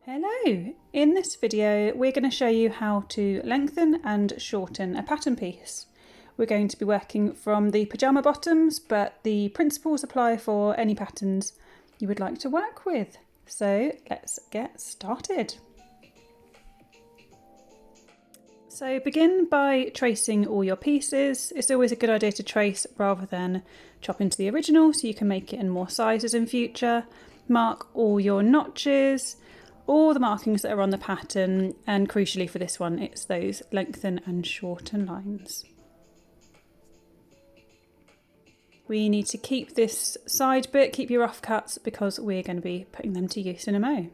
Hello! In this video we're going to show you how to lengthen and shorten a pattern piece. We're going to be working from the pyjama bottoms, but the principles apply for any patterns you would like to work with. So let's get started. So begin by tracing all your pieces. It's always a good idea to trace rather than chop into the original so you can make it in more sizes in future. Mark all your notches, all the markings that are on the pattern, and crucially for this one it's those lengthen and shorten lines. We need to keep this side bit, keep your offcuts, because we're going to be putting them to use in a mo.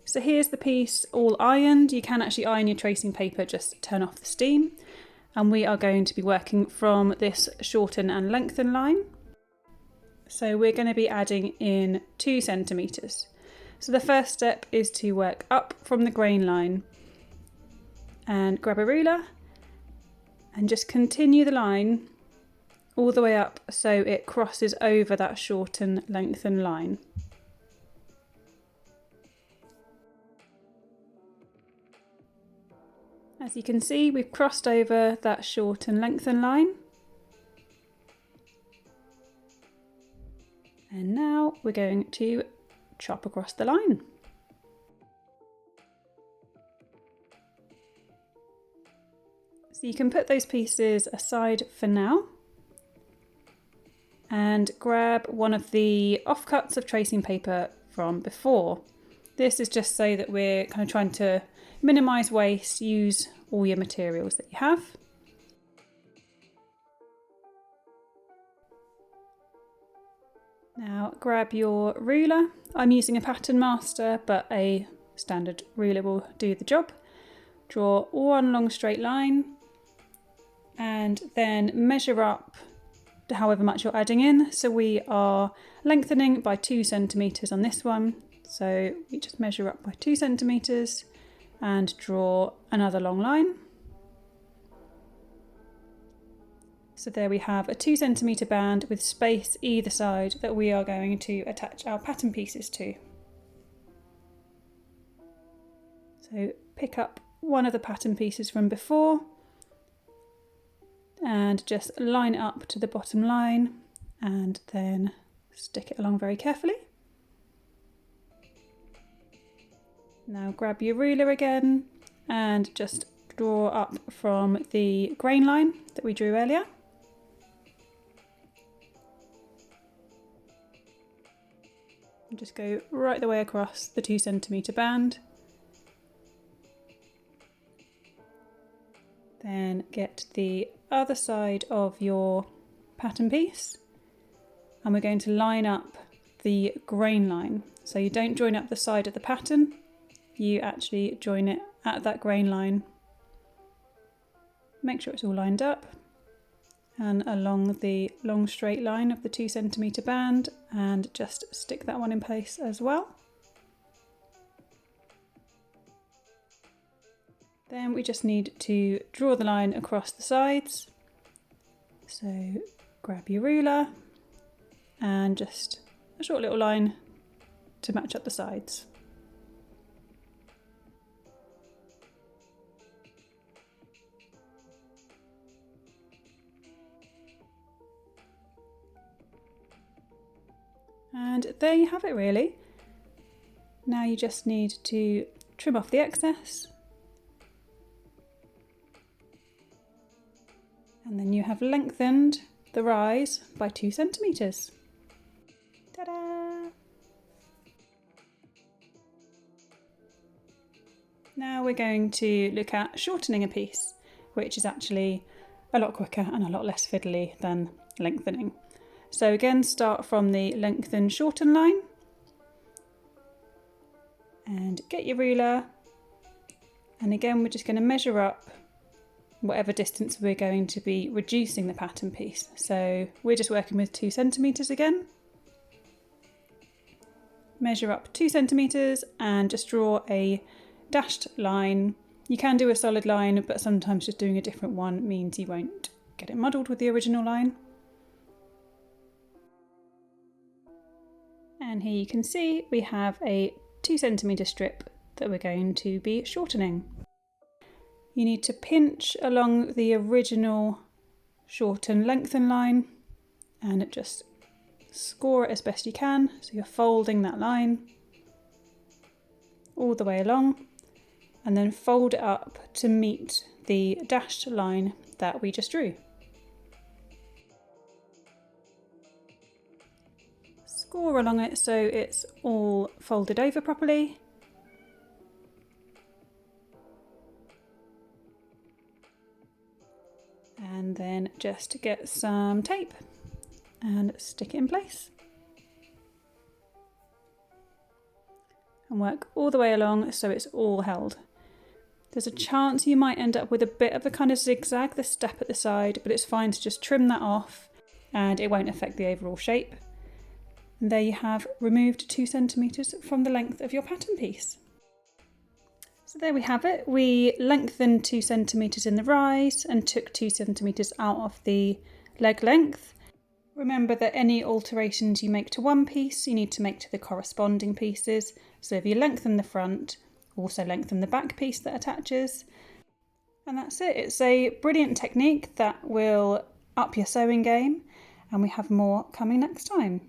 So here's the piece all ironed. You can actually iron your tracing paper, just turn off the steam. And we are going to be working from this shorten and lengthen line. So we're going to be adding in 2 centimetres. So the first step is to work up from the grain line and grab a ruler and just continue the line all the way up so it crosses over that shorten lengthen line. As you can see, we've crossed over that shorten lengthen line. And now we're going to chop across the line. So you can put those pieces aside for now and grab one of the offcuts of tracing paper from before. This is just so that we're kind of trying to minimise waste, use all your materials that you have. Now grab your ruler. I'm using a pattern master, but a standard ruler will do the job. Draw one long straight line and then measure up to however much you're adding in. So we are lengthening by 2 centimetres on this one. So we just measure up by 2 centimetres and draw another long line. So there we have a 2 centimetre band with space either side that we are going to attach our pattern pieces to. So pick up one of the pattern pieces from before and just line it up to the bottom line and then stick it along very carefully. Now grab your ruler again and just draw up from the grain line that we drew earlier. And just go right the way across the 2 centimetre band. Then get the other side of your pattern piece and we're going to line up the grain line. So you don't join up the side of the pattern, you actually join it at that grain line. Make sure it's all lined up and along the long straight line of the 2 centimetre band, and just stick that one in place as well. Then we just need to draw the line across the sides. So grab your ruler and just a short little line to match up the sides. And there you have it really. Now you just need to trim off the excess. And then you have lengthened the rise by 2 centimetres. Ta-da! Now we're going to look at shortening a piece, which is actually a lot quicker and a lot less fiddly than lengthening. So again, start from the lengthen shorten line and get your ruler, and again we're just going to measure up whatever distance we're going to be reducing the pattern piece. So we're just working with 2 centimetres again. Measure up 2 centimetres and just draw a dashed line. You can do a solid line, but sometimes just doing a different one means you won't get it muddled with the original line. And here you can see we have a 2cm strip that we're going to be shortening. You need to pinch along the original shorten lengthen line and just score it as best you can. So you're folding that line all the way along and then fold it up to meet the dashed line that we just drew. Score along it so it's all folded over properly. And then just get some tape and stick it in place. And work all the way along so it's all held. There's a chance you might end up with a bit of a kind of zigzag, the step at the side, but it's fine to just trim that off and it won't affect the overall shape. And there you have removed 2 centimetres from the length of your pattern piece. So there we have it. We lengthened 2 centimetres in the rise and took 2 centimetres out of the leg length. Remember that any alterations you make to one piece, you need to make to the corresponding pieces. So if you lengthen the front, also lengthen the back piece that attaches. And that's it. It's a brilliant technique that will up your sewing game, and we have more coming next time.